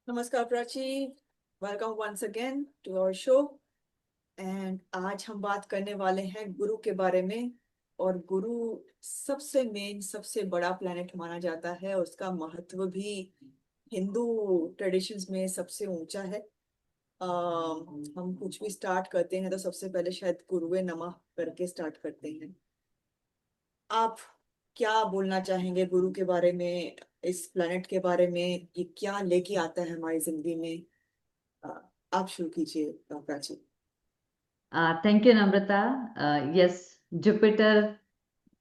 नमस्कार Prachi. Welcome once again to our show. And आज हम बात करने वाले हैं गुरु के बारे में। और गुरु सबसे मेन सबसे बड़ा प्लेनेट माना जाता है और उसका महत्व भी हिंदू ट्रेडिशंस में सबसे ऊंचा है। हम कुछ भी स्टार्ट करते हैं तो सबसे पहले शायद गुरुवे नमः करके स्टार्ट करते हैं। आप क्या बोलना चाहेंगे गुरु के बारे में, इस प्लेनेट के बारे में? ये क्या लेके आता है हमारी जिंदगी में? अ, आप शुरू कीजिए Prachi. Thank you, Namrata. Yes, Jupiter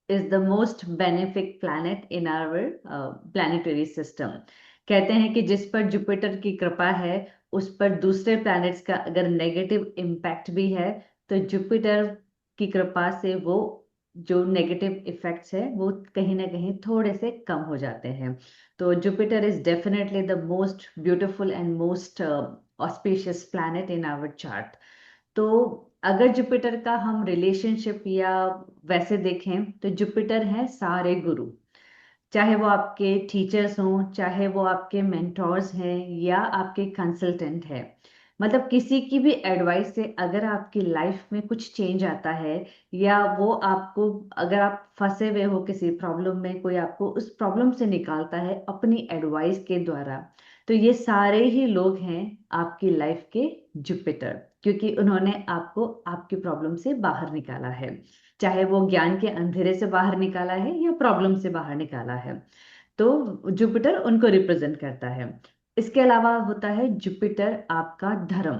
is the most benefic planet in our planetary system. कहते हैं कि जिस पर जुपिटर की कृपा है उस पर दूसरे प्लैनेट्स का अगर नेगेटिव इम्पैक्ट भी है तो जुपिटर की कृपा से वो जो नेगेटिव इफेक्ट्स है वो कहीं ना कहीं थोड़े से कम हो जाते हैं। तो Jupiter is definitely the most beautiful and most auspicious planet in our chart. तो अगर जुपिटर का हम रिलेशनशिप या वैसे देखें तो जुपिटर है सारे गुरु। चाहे वो आपके टीचर्स हों, चाहे वो आपके मेंटोर्स हैं या आपके कंसल्टेंट है, मतलब किसी की भी एडवाइस से अगर आपकी लाइफ में कुछ चेंज आता है या वो आपको, अगर आप फंसे हुए हो किसी प्रॉब्लम में, कोई आपको उस प्रॉब्लम से निकालता है अपनी एडवाइस के द्वारा, तो ये सारे ही लोग हैं आपकी लाइफ के जुपिटर, क्योंकि उन्होंने आपको आपकी प्रॉब्लम से बाहर निकाला है। चाहे वो ज्ञान के अंधेरे से बाहर निकाला है या प्रॉब्लम से बाहर निकाला है, तो जुपिटर उनको रिप्रेजेंट करता है। इसके अलावा होता है जुपिटर आपका धर्म,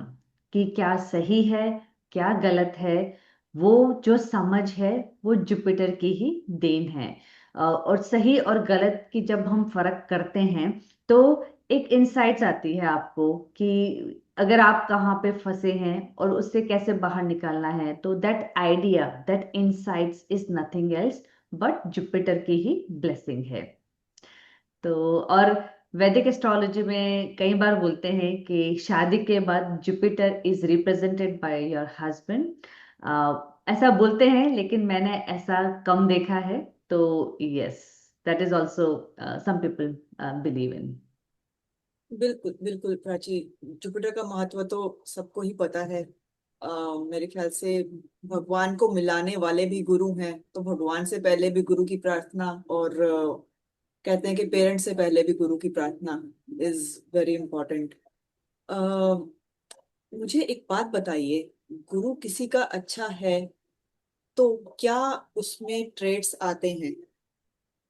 कि क्या सही है क्या गलत है, वो जो समझ है वो जुपिटर की ही देन है। और सही और गलत की जब हम फर्क करते हैं तो एक इंसाइट्स आती है आपको कि अगर आप कहाँ पे फंसे हैं और उससे कैसे बाहर निकालना है, तो that idea, that insights is nothing else but Jupiter की ही ब्लेसिंग है। तो और वैदिक एस्ट्रोलॉजी में कई बार बोलते हैं कि शादी के बाद Jupiter is represented by your husband. ऐसा बोलते हैं लेकिन मैंने ऐसा कम देखा है। तो yes, that is also some people believe in. बिल्कुल बिल्कुल प्राची। जुपिटर का महत्व तो सबको ही पता है। मेरे ख्याल से भगवान को मिलाने वाले भी गुरु हैं, तो भगवान से पहले भी गुरु की प्रार्थना, और कहते हैं कि पेरेंट्स से पहले भी गुरु की प्रार्थना इज वेरी इंपॉर्टेंट। मुझे एक बात बताइए, गुरु किसी का अच्छा है तो क्या उसमें ट्रेड्स आते हैं?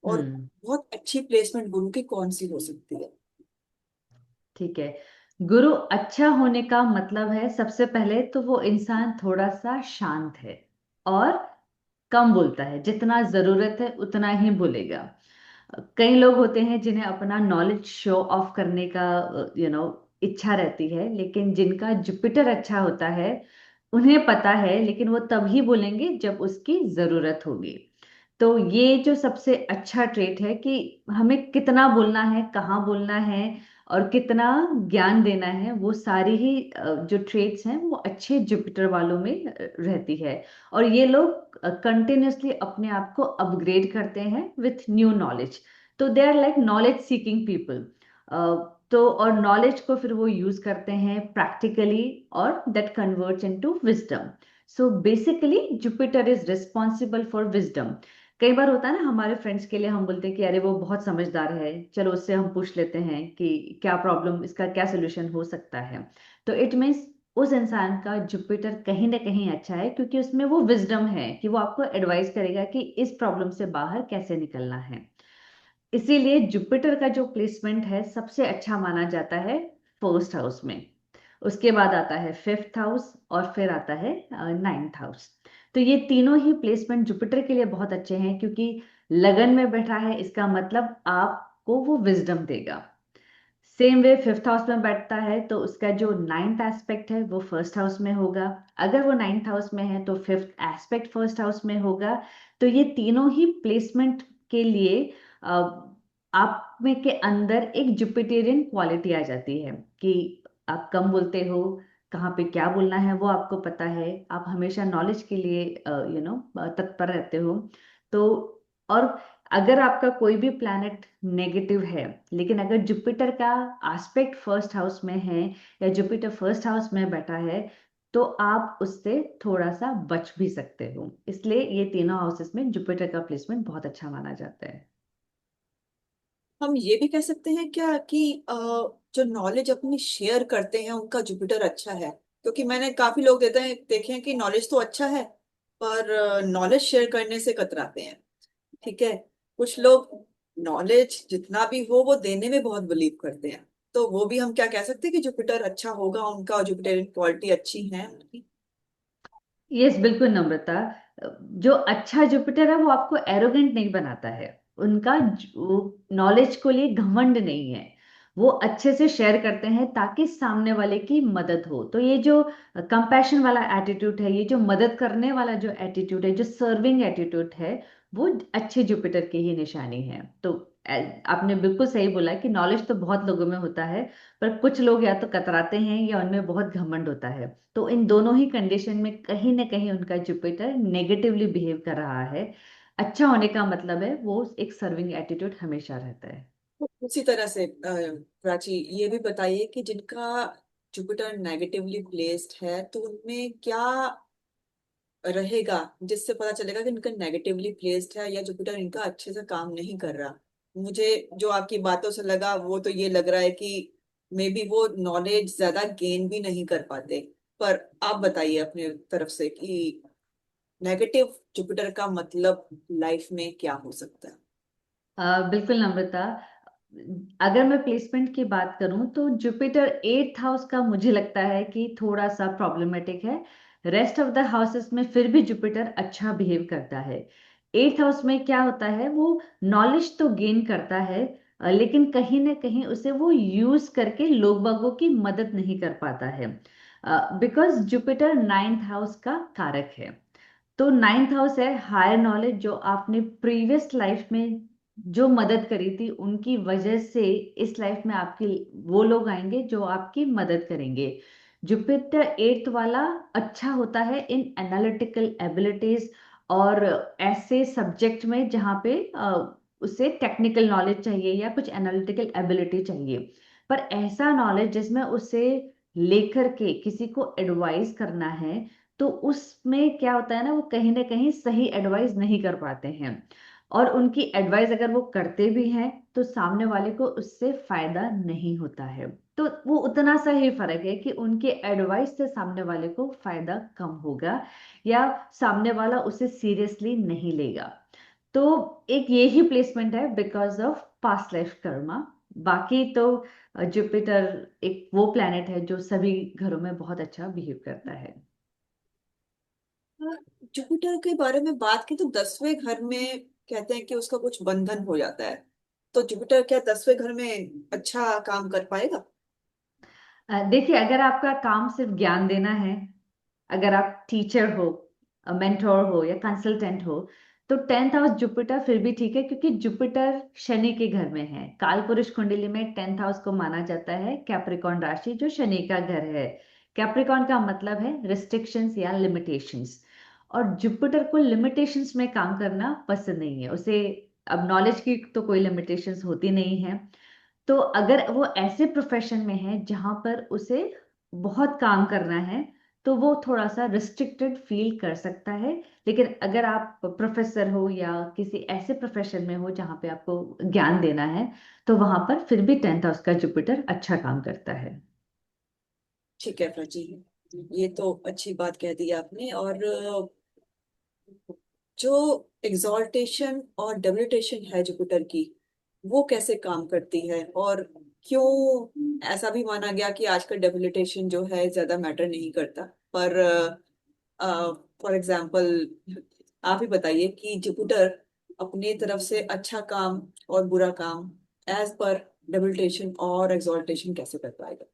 और हम्म। बहुत अच्छी प्लेसमेंट गुरु की कौन सी हो सकती है? ठीक है। गुरु अच्छा होने का मतलब है सबसे पहले तो वो इंसान थोड़ा सा शांत है और कम बोलता है, जितना जरूरत है उतना ही बोलेगा। कई लोग होते हैं जिन्हें अपना नॉलेज शो ऑफ करने का इच्छा रहती है, लेकिन जिनका जुपिटर अच्छा होता है उन्हें पता है, लेकिन वो तभी बोलेंगे जब उसकी जरूरत होगी। तो ये जो सबसे अच्छा ट्रेट है कि हमें कितना बोलना है, कहाँ बोलना है और कितना ज्ञान देना है, वो सारी ही जो ट्रेट्स हैं वो अच्छे जुपिटर वालों में रहती है। और ये लोग कंटिन्यूअसली अपने आप को अपग्रेड करते हैं विथ न्यू नॉलेज। तो they are like knowledge seeking people. तो और नॉलेज को फिर वो यूज करते हैं प्रैक्टिकली और that converts into wisdom. So basically Jupiter is responsible for wisdom. कई बार होता है ना, हमारे फ्रेंड्स के लिए हम बोलते हैं कि अरे वो बहुत समझदार है, चलो उससे हम पूछ लेते हैं कि क्या प्रॉब्लम, इसका क्या सोल्यूशन हो सकता है। तो इट मीन्स उस इंसान का जुपिटर कहीं ना कहीं अच्छा है, क्योंकि उसमें वो विजडम है कि वो आपको एडवाइस करेगा कि इस प्रॉब्लम से बाहर कैसे निकलना है। इसीलिए जुपिटर का जो प्लेसमेंट है सबसे अच्छा माना जाता है फर्स्ट हाउस में। उसके बाद आता है फिफ्थ हाउस और फिर आता है नाइन्थ हाउस। तो ये तीनों ही प्लेसमेंट जुपिटर के लिए बहुत अच्छे हैं, क्योंकि लगन में बैठा है इसका मतलब आपको वो विजडम देगा। सेम वे फिफ्थ हाउस में बैठता है तो उसका जो नाइन्थ एस्पेक्ट है वो फर्स्ट हाउस में होगा। अगर वो नाइन्थ हाउस में है तो फिफ्थ एस्पेक्ट फर्स्ट हाउस में होगा। तो ये तीनों ही प्लेसमेंट के लिए आप में के अंदर एक जुपिटेरियन क्वालिटी आ जाती है कि आप कम बोलते हो, कहाँ पे क्या बोलना है वो आपको पता है, आप हमेशा नॉलेज के लिए तत्पर रहते हो। तो और अगर आपका कोई भी प्लैनेट नेगेटिव है, लेकिन अगर जुपिटर का एस्पेक्ट फर्स्ट हाउस में है या जुपिटर फर्स्ट हाउस में बैठा है, तो आप उससे थोड़ा सा बच भी सकते हो। इसलिए ये तीनों हाउसेस में जुपिटर का प्लेसमेंट बहुत अच्छा माना जाता है। हम ये भी कह सकते हैं क्या कि जो नॉलेज अपनी शेयर करते हैं उनका जुपिटर अच्छा है? क्योंकि मैंने काफी लोग देखे हैं कि नॉलेज तो अच्छा है, पर नॉलेज शेयर करने से कतराते हैं। ठीक है। कुछ लोग नॉलेज जितना भी हो वो देने में बहुत बिलीव करते हैं। तो वो भी हम क्या कह सकते हैं कि जुपिटर अच्छा होगा उनका, और जुपिटर क्वालिटी अच्छी है उनकी? यस, बिल्कुल नम्रता। जो अच्छा जुपिटर है वो आपको एरोगेंट नहीं बनाता है। उनका नॉलेज को लिए घमंड नहीं है। वो अच्छे से शेयर करते हैं ताकि सामने वाले की मदद हो। तो ये जो कंपैशन वाला एटीट्यूड है, ये जो मदद करने वाला जो एटीट्यूड है, जो सर्विंग एटीट्यूड है, वो अच्छे जुपिटर की ही निशानी है। तो आपने बिल्कुल सही बोला कि नॉलेज तो बहुत लोगों में होता है, पर कुछ लोग या तो कतराते हैं या उनमें बहुत घमंड होता है। तो इन दोनों ही कंडीशन में कहीं ना कहीं उनका जुपिटर नेगेटिवली बिहेव कर रहा है। अच्छा होने का मतलब है वो एक सर्विंग एटीट्यूड हमेशा रहता है। तो उसी तरह से प्राची, ये भी बताइए कि जिनका जुपिटर नेगेटिवली प्लेस्ड है तो उनमें क्या रहेगा जिससे पता चलेगा कि इनका नेगेटिवली प्लेस्ड है या जुपिटर इनका अच्छे से काम नहीं कर रहा? मुझे जो आपकी बातों से लगा वो तो ये लग रहा है कि मे बी वो नॉलेज ज्यादा गेन भी नहीं कर पाते। पर आप बताइए अपने तरफ से कि नेगेटिव जुपिटर का मतलब लाइफ में क्या हो सकता है? बिल्कुल नम्रता। अगर मैं प्लेसमेंट की बात करूं तो जुपिटर एट्थ हाउस का मुझे लगता है कि थोड़ा सा प्रॉब्लमेटिक है। रेस्ट ऑफ द हाउसेस में फिर भी जुपिटर अच्छा बिहेव करता है। एट्थ हाउस में क्या होता है, वो नॉलेज तो गेन करता है, लेकिन कहीं ना कहीं उसे वो यूज करके लोग बागों की मदद नहीं कर पाता है, बिकॉज जुपिटर नाइन्थ हाउस का कारक है। तो नाइन्थ हाउस है हायर नॉलेज, जो आपने प्रीवियस लाइफ में जो मदद करी थी उनकी वजह से इस लाइफ में आपकी वो लोग आएंगे जो आपकी मदद करेंगे। जुपिटर एट्थ वाला अच्छा होता है इन एनालिटिकल एबिलिटीज और ऐसे सब्जेक्ट में जहाँ पे उसे टेक्निकल नॉलेज चाहिए या कुछ एनालिटिकल एबिलिटी चाहिए। पर ऐसा नॉलेज जिसमें उसे लेकर के किसी को एडवाइस करना है, तो उसमें क्या होता है ना, वो कहीं ना कहीं सही एडवाइस नहीं कर पाते हैं। और उनकी एडवाइस अगर वो करते भी हैं तो सामने वाले को उससे फायदा नहीं होता है। तो वो उतना सा ही फर्क है कि उनके एडवाइस से सामने वाले को फायदा कम होगा या सामने वाला उसे सीरियसली नहीं लेगा। तो एक ये ही प्लेसमेंट है because of past life Karma. बाकी तो जुपिटर एक वो प्लेनेट है जो सभी घरों में बहुत अच्छा बिहेव करता है। जुपिटर के बारे में बात की तो 10वें घर में कहते हैं कि उसका कुछ बंधन हो जाता है। तो जुपिटर क्या 10वें घर में अच्छा काम कर पाएगा? देखिए, अगर आपका काम सिर्फ ज्ञान देना है, अगर आप टीचर हो, मेंटोर हो या कंसल्टेंट हो, तो टेंथ हाउस जुपिटर फिर भी ठीक है, क्योंकि जुपिटर शनि के घर में है। काल पुरुष कुंडली में टेंथ हाउस को माना जाता है कैप्रिकॉन राशि, जो शनि का घर है। कैप्रिकॉन का मतलब है रिस्ट्रिक्शंस या लिमिटेशंस, और जुपिटर को लिमिटेशंस में काम करना पसंद नहीं है उसे। अब नॉलेज की तो कोई लिमिटेशंस होती नहीं है। तो अगर वो ऐसे प्रोफेशन में है जहां पर उसे बहुत काम करना है, तो वो थोड़ा सा रिस्ट्रिक्टेड फील कर सकता है। लेकिन अगर आप प्रोफेसर हो या किसी ऐसे प्रोफेशन में हो जहां पे आपको ज्ञान देना है, तो वहां पर फिर भी टेंथ हाउस का जुपिटर अच्छा काम करता है। ठीक है प्राची, ये तो अच्छी बात कह दी आपने। और जो एग्जॉल्टेशन और डेबिलिटेशन है जुपिटर की, वो कैसे काम करती है? और क्यों ऐसा भी माना गया कि आजकल डेबिलिटेशन जो है ज्यादा मैटर नहीं करता? पर फॉर एग्जाम्पल आप ही बताइए कि जुपिटर अपनी तरफ से अच्छा काम और बुरा काम एज पर डेबिलिटेशन और एग्जॉल्टेशन कैसे कर पाएगा?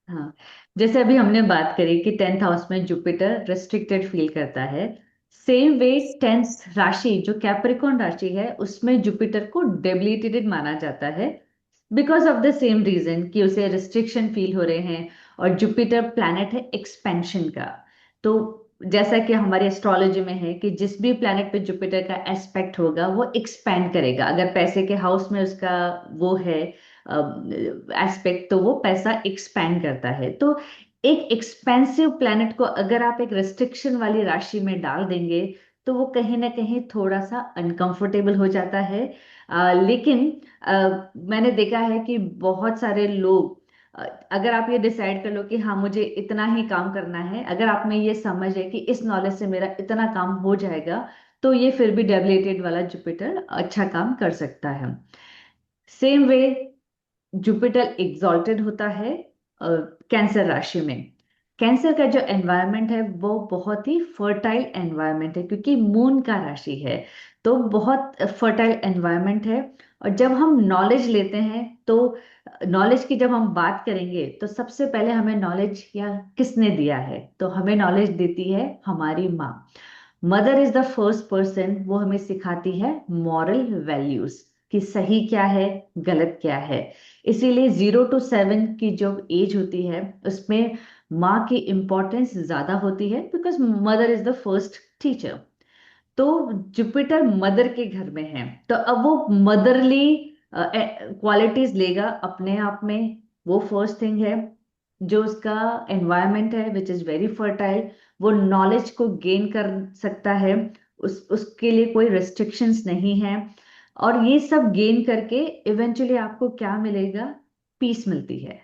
हाँ, जैसे अभी हमने बात करी कि टेंथ हाउस में जुपिटर रेस्ट्रिक्टेड फील करता है, सेम वे टेंथ राशि जो कैप्रिकॉन राशि है उसमें जुपिटर को डेबिलिटेटेड माना जाता है, because of the same reason कि उसे रिस्ट्रिक्शन फील हो रहे हैं। और जुपिटर प्लैनेट है एक्सपेंशन का। तो जैसा कि हमारी एस्ट्रोलॉजी में है कि जिस भी प्लैनेट पे जुपिटर का एस्पेक्ट होगा वो एक्सपैंड करेगा। अगर पैसे के हाउस में उसका वो है एस्पेक्ट, तो वो पैसा एक्सपैंड करता है। तो एक एक्सपेंसिव प्लैनेट को अगर आप एक रेस्ट्रिक्शन वाली राशि में डाल देंगे तो वो कहीं ना कहीं थोड़ा सा अनकंफर्टेबल हो जाता है। लेकिन मैंने देखा है कि बहुत सारे लोग, अगर आप ये डिसाइड कर लो कि हाँ मुझे इतना ही काम करना है, अगर आप में ये समझ है कि इस नॉलेज से मेरा इतना काम हो जाएगा, तो ये फिर भी डेबिलेटेड वाला जुपिटर अच्छा काम कर सकता है। सेम वे जुपिटर एग्जॉल्टेड होता है कैंसर राशि में। कैंसर का जो एनवायरनमेंट है वो बहुत ही फर्टाइल एनवायरनमेंट है, क्योंकि मून का राशि है, तो बहुत फर्टाइल एनवायरनमेंट है। और जब हम नॉलेज लेते हैं तो नॉलेज की जब हम बात करेंगे तो सबसे पहले हमें नॉलेज या किसने दिया है, तो हमें नॉलेज देती है हमारी माँ। Mother is the first person, वो हमें सिखाती है मॉरल वैल्यूज कि सही क्या है, गलत क्या है। इसीलिए 0 to 7 की जो एज होती है उसमें माँ की इम्पोर्टेंस ज्यादा होती है, because mother is the first teacher. तो जुपिटर मदर के घर में है, तो अब वो मदरली क्वालिटीज लेगा अपने आप में। वो फर्स्ट थिंग है। जो उसका एनवायरनमेंट है विच इज वेरी फर्टाइल, वो नॉलेज को गेन कर सकता है, उसके लिए कोई रिस्ट्रिक्शंस नहीं है। और ये सब गेन करके इवेंचुअली आपको क्या मिलेगा? पीस मिलती है।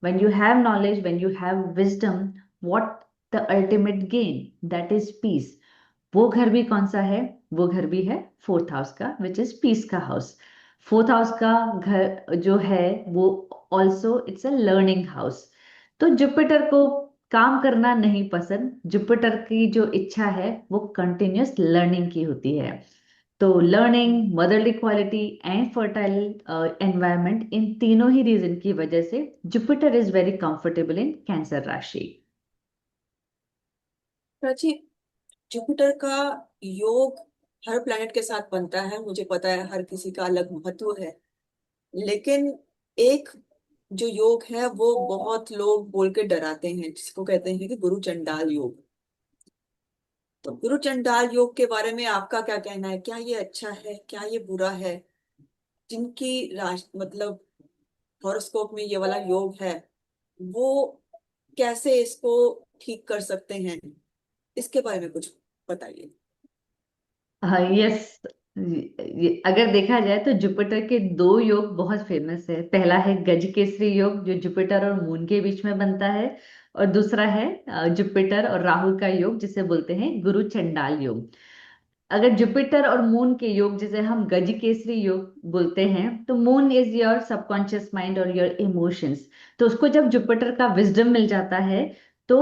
when you have knowledge, when you have wisdom, what the ultimate gain? That is peace. वो घर भी कौन सा है? वो घर भी है फोर्थ हाउस का, विच इज पीस का हाउस। फोर्थ हाउस का घर जो है वो also it's a learning house. तो जुपिटर को काम करना नहीं पसंद, जुपिटर की जो इच्छा है वो कंटिन्यूअस लर्निंग की होती है। तो learning, motherly quality and fertile environment, इन तीनों ही रीजन की वजह से Jupiter is very comfortable in Cancer राशि। प्राची, जुपिटर का योग हर प्लेनेट के साथ बनता है, मुझे पता है, हर किसी का अलग महत्व है। लेकिन एक जो योग है वो बहुत लोग बोल के डराते हैं, जिसको कहते हैं कि गुरु चंडाल योग। तो गुरु चंडाल योग के बारे में आपका क्या कहना है? क्या ये अच्छा है, क्या ये बुरा है? जिनकी मतलब हॉरोस्कोप में ये वाला योग है, वो कैसे इसको ठीक कर सकते हैं? इसके बारे में कुछ बताइए। हाँ, यस। अगर देखा जाए तो जुपिटर के दो योग बहुत फेमस है। पहला है गज केसरी योग जो जुपिटर और मून के बीच में बनता है, और दूसरा है जुपिटर और राहु का योग जिसे बोलते हैं गुरु चंडाल योग। अगर जुपिटर और मून के योग जिसे हम गज केसरी योग बोलते हैं, तो moon is your subconscious mind और योर इमोशंस। तो उसको जब जुपिटर का विजडम मिल जाता है तो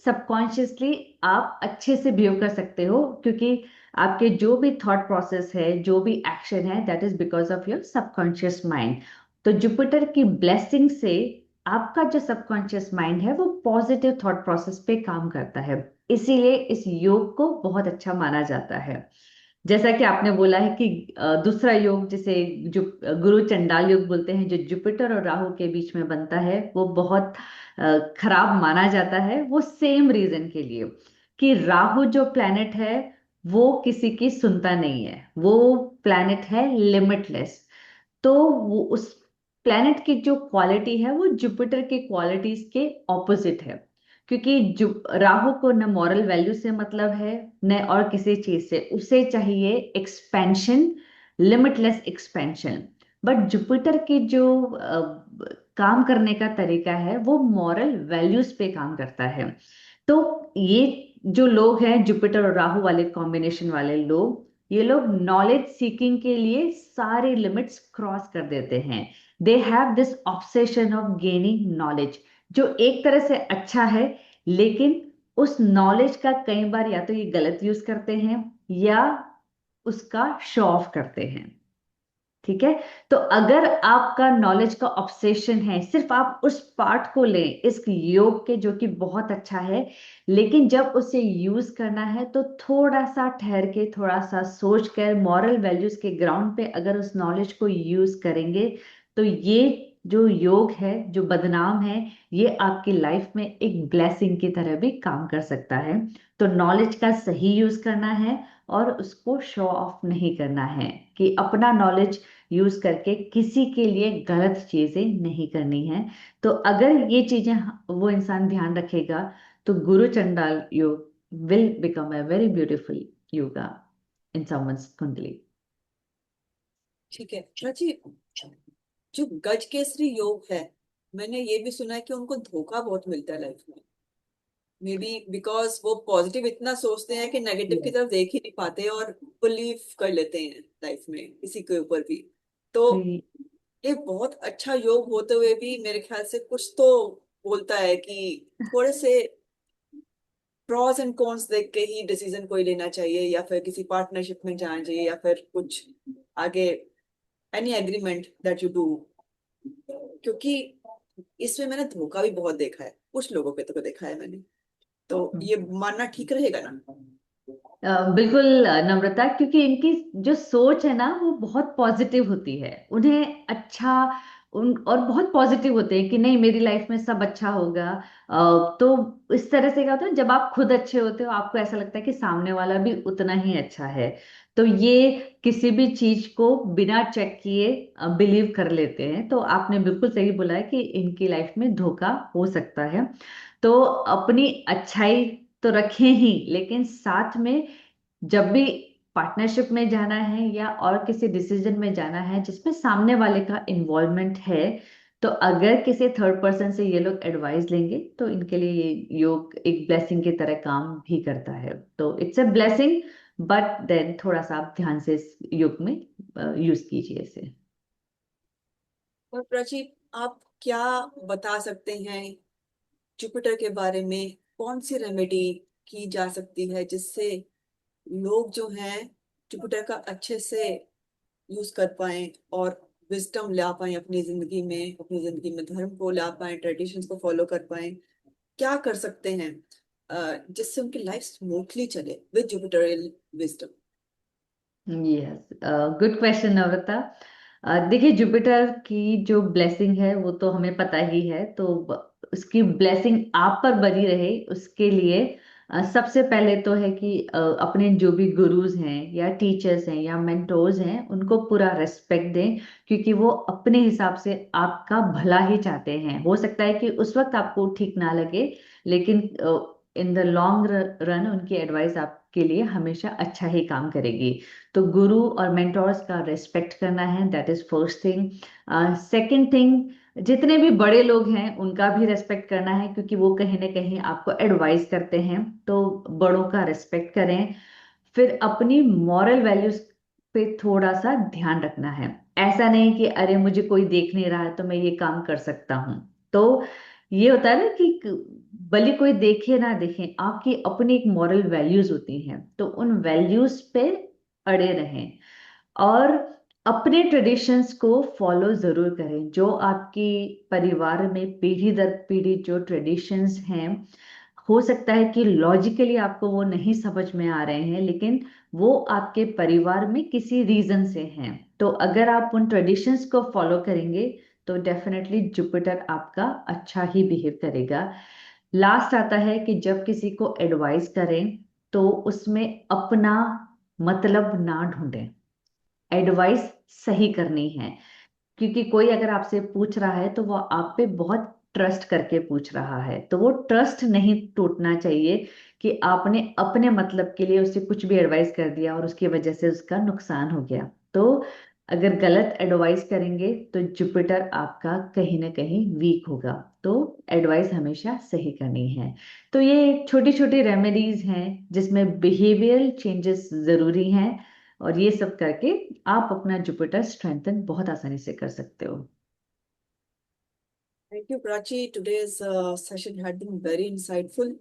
सबकॉन्शियसली आप अच्छे से बिहेव कर सकते हो, क्योंकि आपके जो भी थॉट प्रोसेस है, जो भी एक्शन है, that is because of your subconscious mind. तो जुपिटर की ब्लेसिंग से आपका जो सबकॉन्शियस माइंड है वो पॉजिटिव थॉट प्रोसेस पे काम करता है। इसीलिए इस योग को बहुत अच्छा माना जाता है। जैसा कि आपने बोला है कि दूसरा योग जिसे जो गुरु चंडाल योग बोलते हैं, जो जुपिटर और राहु के बीच में बनता है, वो बहुत खराब माना जाता है। वो सेम रीजन के लिए कि राहु जो प्लैनेट है वो किसी की सुनता नहीं है, वो प्लैनेट है लिमिटलेस। तो वो उस प्लैनेट की जो क्वालिटी है वो जुपिटर की क्वालिटीज के ऑपोजिट है। क्योंकि राहु को न मॉरल वैल्यू से मतलब है, न और किसी चीज से। उसे चाहिए expansion, limitless expansion. But Jupiter की जो काम करने का तरीका है वो मॉरल वैल्यूज पे काम करता है। तो ये जो लोग हैं जुपिटर और राहु वाले कॉम्बिनेशन वाले लोग, ये लोग नॉलेज सीकिंग के लिए सारे लिमिट्स क्रॉस कर देते हैं। They have this obsession of gaining knowledge, जो एक तरह से अच्छा है, लेकिन उस नॉलेज का कई बार या तो ये गलत यूज करते हैं या उसका शो ऑफ करते हैं। ठीक है। तो अगर आपका नॉलेज का ऑब्सेशन है, सिर्फ आप उस पार्ट को लें इस योग के जो कि बहुत अच्छा है, लेकिन जब उसे यूज करना है तो थोड़ा सा ठहर के, थोड़ा सा सोच कर, मॉरल वैल्यूज के ग्राउंड पे अगर उस नॉलेज को यूज करेंगे, तो ये जो योग है, जो बदनाम है, ये आपकी लाइफ में एक ब्लेसिंग की तरह भी काम कर सकता है। तो नॉलेज का सही यूज करना है और उसको शो ऑफ नहीं करना है, कि अपना नॉलेज यूज करके किसी के लिए गलत चीजें नहीं करनी है। तो अगर ये चीजें वो इंसान ध्यान रखेगा, तो गुरु चंडाल योग will become a very beautiful yoga in someone's kundali. ठीक है प्राची, जो गज केसरी योग है, मैंने ये भी सुना है कि उनको धोखा बहुत मिलता है लाइफ में। मे बी बिकॉज वो पॉजिटिव इतना सोचते हैं कि नेगेटिव की Yes. तरफ देख ही नहीं पाते और बिलीव कर लेते हैं लाइफ में किसी के ऊपर भी। तो जी। ये बहुत अच्छा योग होते हुए भी मेरे ख्याल से कुछ तो बोलता है कि थोड़े से प्रॉस एंड कॉन्स देख के ही डिसीजन कोई लेना चाहिए, या फिर किसी पार्टनरशिप में जाना चाहिए, या फिर कुछ आगे any agreement that you do. क्योंकि इसमें मैंने धोखा भी बहुत देखा है, कुछ लोगों पे तो देखा है मैंने। तो ये मानना ठीक रहेगा ना? बिल्कुल नम्रता, क्योंकि इनकी जो सोच है ना वो बहुत पॉजिटिव होती है। उन्हें अच्छा उन और बहुत पॉजिटिव होते हैं कि नहीं, मेरी लाइफ में सब अच्छा होगा। तो इस तरह से क्या होता है, जब आप खुद अच्छे होते हो आपको ऐसा लगता है कि सामने वाला भी उतना ही अच्छा है। तो ये किसी भी चीज को बिना चेक किए बिलीव कर लेते हैं। तो आपने बिल्कुल सही बोला है कि इनकी लाइफ में धोखा हो सकता है। तो अपनी अच्छाई तो रखें ही, लेकिन साथ में जब भी पार्टनरशिप में जाना है या और किसी डिसीजन में जाना है जिसमें सामने वाले का इन्वॉल्वमेंट है, तो अगर किसी थर्ड पर्सन से ये लोग एडवाइस लेंगे तो इनके लिए ये योग एक ब्लेसिंग की तरह काम भी करता है। तो it's a blessing, but then थोड़ा सा आप ध्यान से इस योग में यूज कीजिए इसे। और प्राची, आप क्या बता सकते हैं जुपिटर के बारे में? कौन सी रेमेडी की जा सकती है जिससे लोग जो हैं जुपिटर का अच्छे से यूज कर पाए और विजडम ला पाए अपनी जिंदगी में, अपनी जिंदगी में धर्म को ला पाए, ट्रेडिशंस को फॉलो कर पाए? क्या कर सकते हैं जिससे उनकी लाइफ स्मूथली चले with Jupiterial wisdom? Yes, good question Navrata. देखिए, जुपिटर की जो ब्लेसिंग है वो तो हमें पता ही है। तो उसकी ब्लेसिंग आप पर बनी रहे उसके लिए सबसे पहले तो है कि अपने जो भी गुरुज हैं या टीचर्स हैं या मेंटोर्स हैं उनको पूरा रेस्पेक्ट दें, क्योंकि वो अपने हिसाब से आपका भला ही चाहते हैं। हो सकता है कि उस वक्त आपको ठीक ना लगे, लेकिन इन द लॉन्ग रन उनकी एडवाइस आपके लिए हमेशा अच्छा ही काम करेगी। तो गुरु और मेंटोर्स का रेस्पेक्ट करना है, that is first thing. Second thing, जितने भी बड़े लोग हैं उनका भी रेस्पेक्ट करना है, क्योंकि वो कहीं ना कहीं आपको एडवाइस करते हैं। तो बड़ों का रेस्पेक्ट करें। फिर अपनी मॉरल वैल्यूज पे थोड़ा सा ध्यान रखना है। ऐसा नहीं कि अरे मुझे कोई देख नहीं रहा है तो मैं ये काम कर सकता हूँ। तो ये होता है ना कि भले कोई देखे ना देखे, आपकी अपनी एक मॉरल वैल्यूज होती हैं, तो उन वैल्यूज पे अड़े रहें। और अपने ट्रेडिशंस को फॉलो जरूर करें। जो आपकी परिवार में पीढ़ी दर पीढ़ी जो ट्रेडिशंस हैं, हो सकता है कि लॉजिकली आपको वो नहीं समझ में आ रहे हैं, लेकिन वो आपके परिवार में किसी रीजन से हैं। तो अगर आप उन ट्रेडिशंस को फॉलो करेंगे तो डेफिनेटली जुपिटर आपका अच्छा ही बिहेव करेगा। लास्ट आता है कि जब किसी को एडवाइस करें तो उसमें अपना मतलब ना ढूंढें। एडवाइस सही करनी है, क्योंकि कोई अगर आपसे पूछ रहा है तो वो आप पे बहुत ट्रस्ट करके पूछ रहा है। तो वो ट्रस्ट नहीं टूटना चाहिए कि आपने अपने मतलब के लिए उसे कुछ भी एडवाइस कर दिया और उसकी वजह से उसका नुकसान हो गया। तो अगर गलत एडवाइस करेंगे तो जुपिटर आपका कहीं ना कहीं वीक होगा। तो एडवाइस हमेशा सही करनी है। तो ये छोटी छोटी रेमेडीज हैं जिसमें बिहेवियरल चेंजेस जरूरी हैं, और ये सब करके आप अपना जुपिटर स्ट्रेंथन बहुत आसानी से कर सकते हो। Thank you Prachi, today's session had been very insightful.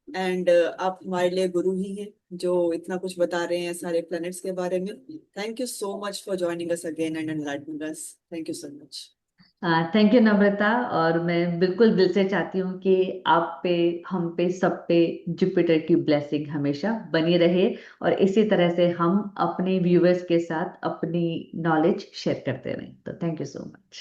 And आप हमारे लिए गुरु ही हैं जो इतना कुछ बता रहे हैं सारे प्लैनेट्स के बारे में। Thank you so much for joining us again and enlightening us. Thank you so much. Thank you Namrata. और मैं बिल्कुल दिल से चाहती हूँ कि आप पे, हम पे, सब पे जुपिटर की ब्लेसिंग हमेशा बनी रहे, और इसी तरह से हम अपने व्यूअर्स के साथ अपनी नॉलेज शेयर करते रहें। तो थैंक यू सो मच।